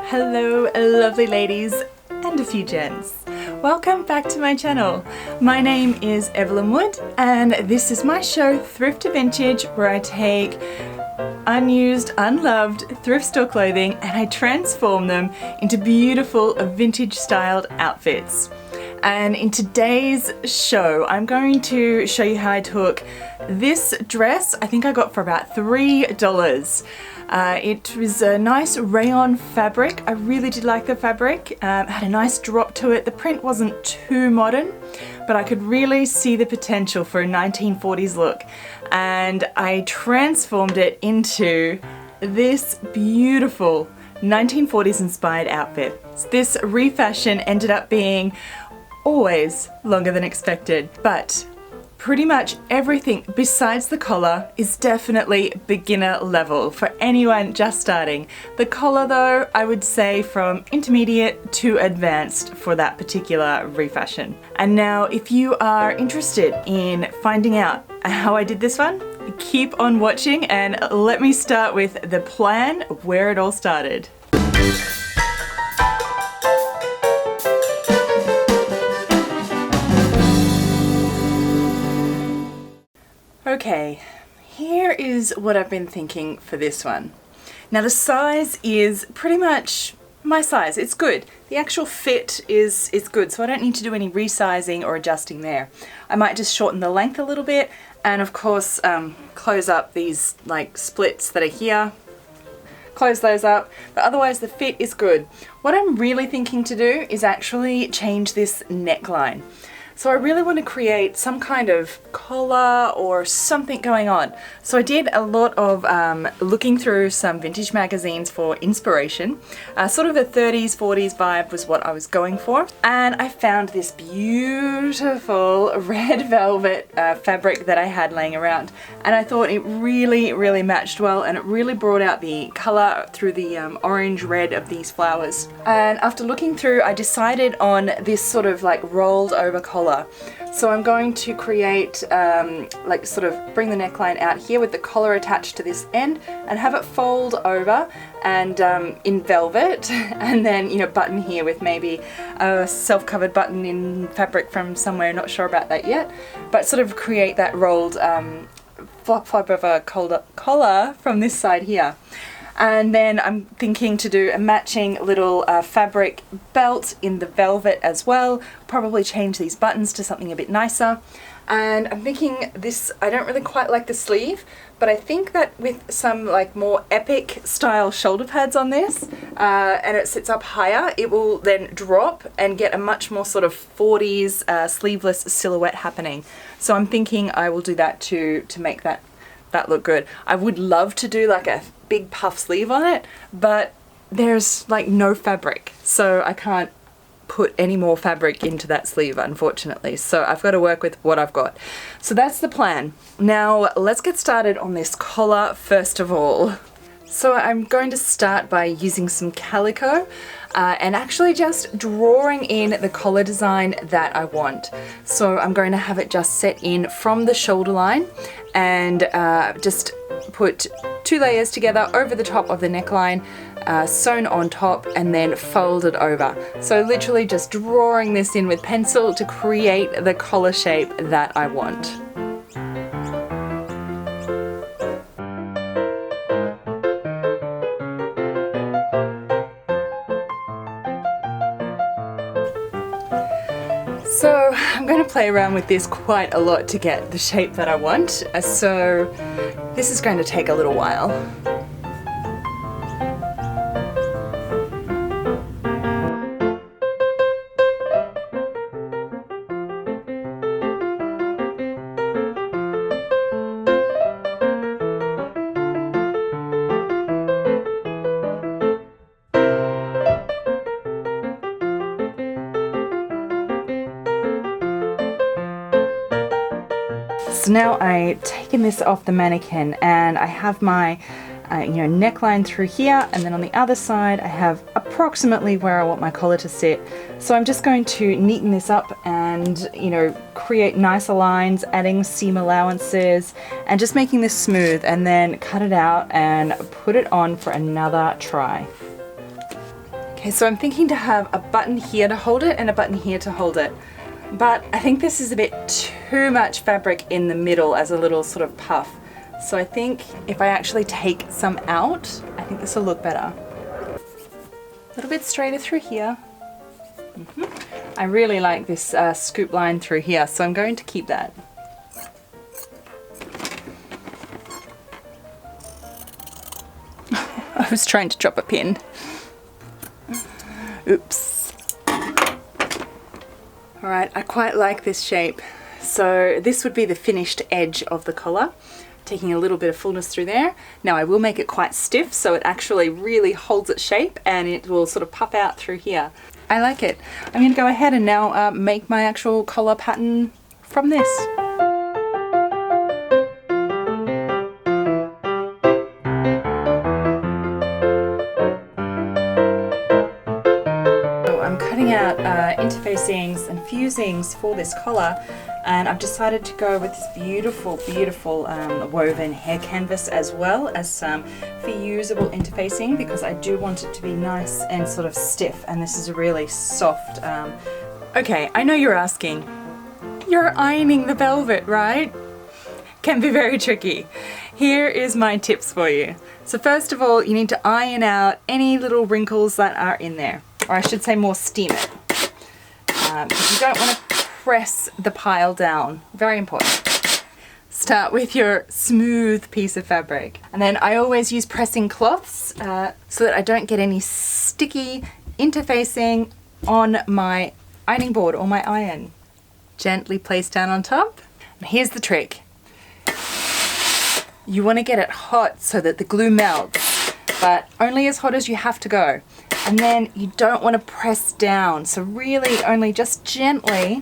Hello lovely ladies and a few gents. Welcome back to my channel. My name is Evelyn Wood and this is my show Thrift to Vintage, where I take unused, unloved thrift store clothing and I transform them into beautiful vintage styled outfits. And in today's show I'm going to show you how I took this dress. I think I got for about $3. It was a nice rayon fabric. I really did like the fabric. Had a nice drop to it. The print wasn't too modern, but I could really see the potential for a 1940s look. And I transformed it into this beautiful 1940s inspired outfit. This refashion ended up being always longer than expected, but pretty much everything besides the collar is definitely beginner level for anyone just starting. The collar though, I would say from intermediate to advanced for that particular refashion. And now if you are interested in finding out how I did this one, keep on watching and let me start with the plan where it all started. Okay, here is what I've been thinking for this one. Now the size is pretty much my size. It's good. The actual fit is good, so I don't need to do any resizing or adjusting there. I might just shorten the length a little bit and of course close up these like splits that are here. Close those up, but otherwise the fit is good. What I'm really thinking to do is actually change this neckline. So I really want to create some kind of collar or something going on. So I did a lot of looking through some vintage magazines for inspiration. Sort of a 30s, 40s vibe was what I was going for. And I found this beautiful red velvet fabric that I had laying around. And I thought it really, really matched well and it really brought out the color through the orange red of these flowers. And after looking through, I decided on this sort of like rolled over collar. So I'm going to create, like sort of bring the neckline out here with the collar attached to this end and have it fold over and in velvet and then, you know, button here with maybe a self-covered button in fabric from somewhere, not sure about that yet, but sort of create that rolled flop of a collar from this side here. And then I'm thinking to do a matching little fabric belt in the velvet as well. Probably change these buttons to something a bit nicer. And I'm thinking this, I don't really quite like the sleeve, but I think that with some like more epic style shoulder pads on this, and it sits up higher, it will then drop and get a much more sort of 40s sleeveless silhouette happening. So I'm thinking I will do that to make that look good. I would love to do like a big puff sleeve on it, but there's like no fabric, so I can't put any more fabric into that sleeve, unfortunately. So I've got to work with what I've got. So that's the plan. Now let's get started on this collar first of all. So I'm going to start by using some calico and actually just drawing in the collar design that I want. So I'm going to have it just set in from the shoulder line and just put 2 layers together over the top of the neckline, sewn on top and then folded over. So literally just drawing this in with pencil to create the collar shape that I want. So I'm going to play around with this quite a lot to get the shape that I want, so this is going to take a little while. So now I've taken this off the mannequin and I have my neckline through here, and then on the other side I have approximately where I want my collar to sit. So I'm just going to neaten this up and create nicer lines, adding seam allowances and just making this smooth, and then cut it out and put it on for another try. Okay, so I'm thinking to have a button here to hold it and a button here to hold it. But I think this is a bit too much fabric in the middle as a little sort of puff. So I think if I actually take some out, I think this will look better. A little bit straighter through here. I really like this scoop line through here, so I'm going to keep that. I was trying to drop a pin. Oops. Alright, I quite like this shape. So this would be the finished edge of the collar. Taking a little bit of fullness through there. Now I will make it quite stiff so it actually really holds its shape and it will sort of puff out through here. I like it. I'm going to go ahead and now make my actual collar pattern from this. Out interfacings and fusings for this collar, and I've decided to go with this beautiful woven hair canvas as well as some fusible interfacing because I do want it to be nice and sort of stiff, and this is a really soft okay, I know you're asking, you're ironing the velvet, right? Can be very tricky. Here is my tips for you. So first of all, you need to iron out any little wrinkles that are in there. Or I should say more steam it. Because you don't want to press the pile down. Very important. Start with your smooth piece of fabric. And then I always use pressing cloths so that I don't get any sticky interfacing on my ironing board or my iron. Gently place down on top. And here's the trick. You want to get it hot so that the glue melts, but only as hot as you have to go. And then you don't want to press down, so really only just gently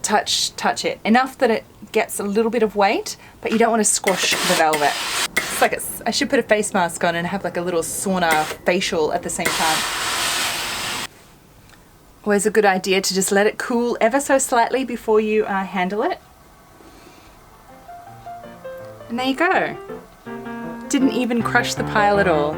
touch it. Enough that it gets a little bit of weight, but you don't want to squash the velvet. It's like I should put a face mask on and have like a little sauna facial at the same time. Always a good idea to just let it cool ever so slightly before you handle it. And there you go. Didn't even crush the pile at all.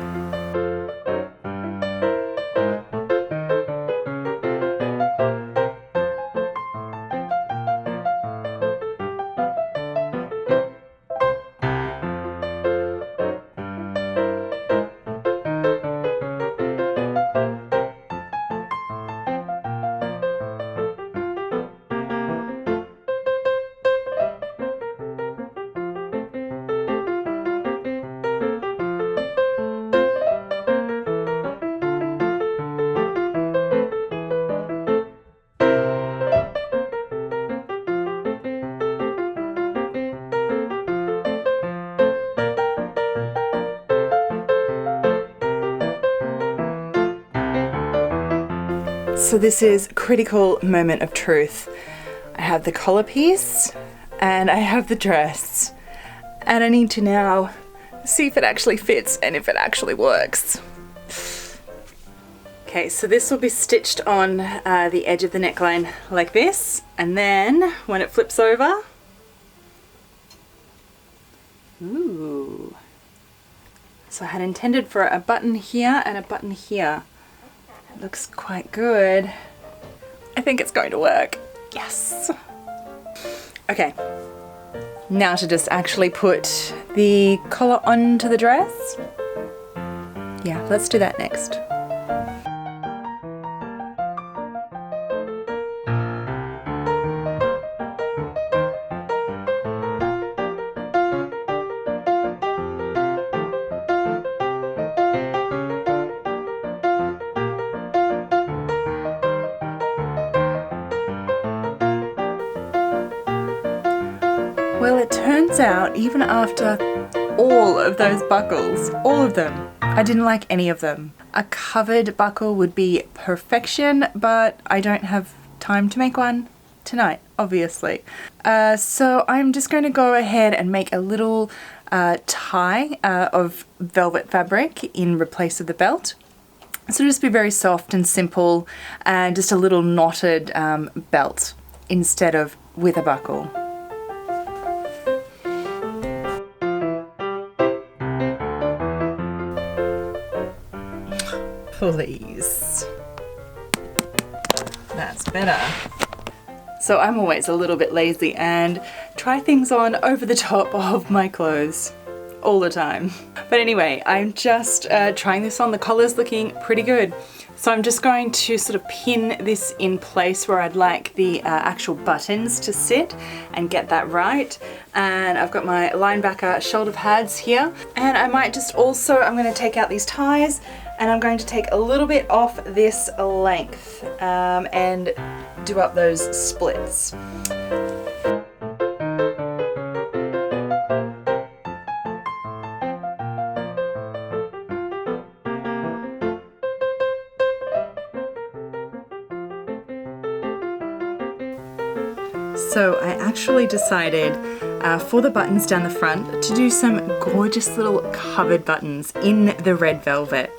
So this is critical moment of truth. I have the collar piece and I have the dress, and I need to now see if it actually fits and if it actually works. Okay, so this will be stitched on the edge of the neckline like this, and then when it flips over, ooh. So I had intended for a button here and a button here. It looks quite good. I think it's going to work. Yes. Okay. Now to just actually put the collar onto the dress. Yeah, let's do that next. Well, it turns out, even after all of those buckles, all of them, I didn't like any of them. A covered buckle would be perfection, but I don't have time to make one tonight, obviously. So I'm just going to go ahead and make a little tie of velvet fabric in place of the belt. So just be very soft and simple, and just a little knotted belt instead of with a buckle. please. That's better. So I'm always a little bit lazy and try things on over the top of my clothes all the time. But anyway, I'm just trying this on. The collar's looking pretty good. So I'm just going to sort of pin this in place where I'd like the actual buttons to sit and get that right. And I've got my linebacker shoulder pads here. And I might just also, I'm going to take out these ties and I'm going to take a little bit off this length and do up those splits. So I actually decided for the buttons down the front to do some gorgeous little covered buttons in the red velvet.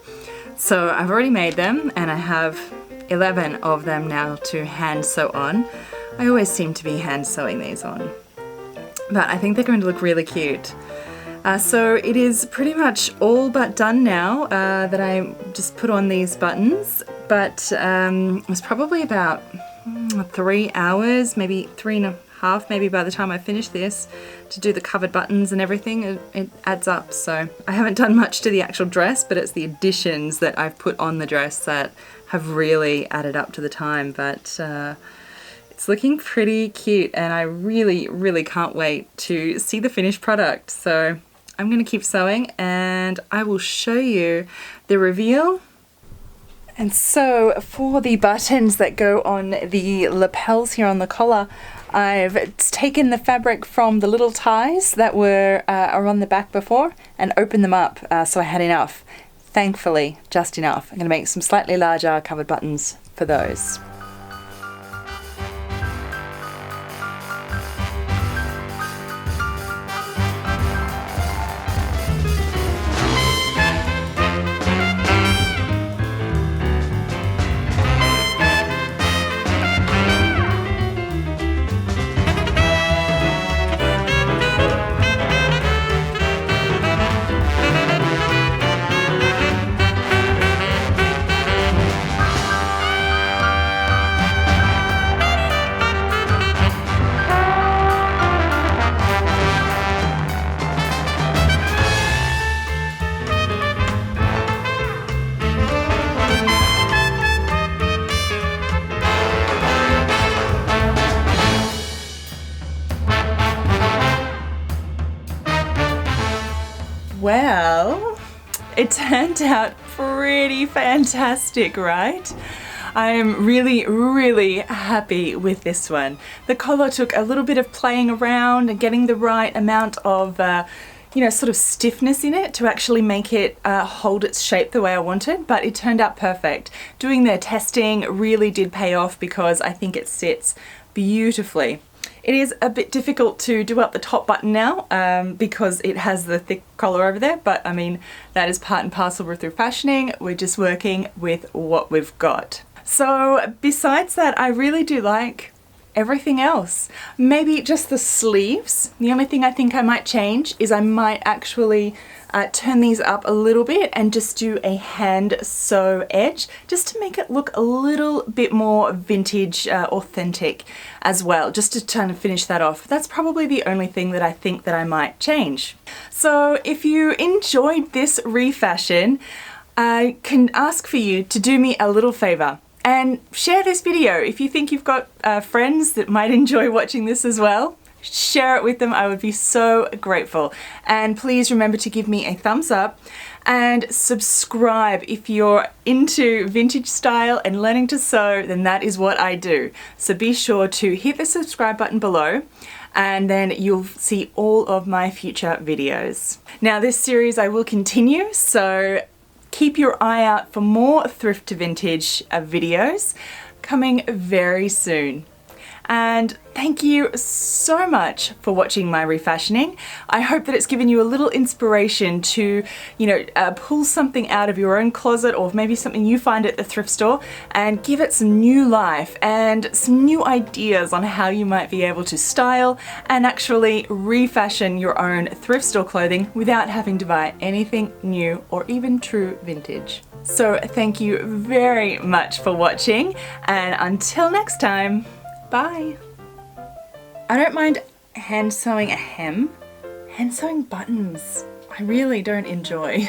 So I've already made them and I have 11 of them now to hand sew on. I always seem to be hand sewing these on, but I think they're going to look really cute. So it is pretty much all but done now that I just put on these buttons, but it was probably about 3 hours, maybe 3.5 maybe by the time I finish this to do the covered buttons and everything. It adds up. So I haven't done much to the actual dress, but it's the additions that I've put on the dress that have really added up to the time. But it's looking pretty cute and I really can't wait to see the finished product. So I'm going to keep sewing and I will show you the reveal. And so for the buttons that go on the lapels here on the collar, I've taken the fabric from the little ties that were are on the back before and opened them up, so I had enough. Thankfully, just enough. I'm going to make some slightly larger covered buttons for those. Well, it turned out pretty fantastic, right? I am really happy with this one. The collar took a little bit of playing around and getting the right amount of sort of stiffness in it to actually make it hold its shape the way I wanted, but it turned out perfect. Doing the testing really did pay off because I think it sits beautifully. It is a bit difficult to do up the top button now because it has the thick collar over there, but I mean, that is part and parcel with refashioning. We're just working with what we've got. So besides that, I really do like everything else. Maybe just the sleeves. The only thing I think I might change is I might actually turn these up a little bit and just do a hand sew edge just to make it look a little bit more vintage, authentic as well, just to try and finish that off. That's probably the only thing that I think that I might change. So if you enjoyed this refashion, I can ask for you to do me a little favor and share this video. If you think you've got friends that might enjoy watching this as well, share it with them. I would be so grateful. And please remember to give me a thumbs up and subscribe. If you're into vintage style and learning to sew, then that is what I do. So be sure to hit the subscribe button below and then you'll see all of my future videos. Now this series I will continue, so keep your eye out for more thrift to vintage videos coming very soon. And thank you so much for watching my refashioning. I hope that it's given you a little inspiration to, pull something out of your own closet, or maybe something you find at the thrift store, and give it some new life and some new ideas on how you might be able to style and actually refashion your own thrift store clothing without having to buy anything new or even true vintage. So thank you very much for watching, and until next time, bye. I don't mind hand sewing a hem. Hand sewing buttons, I really don't enjoy.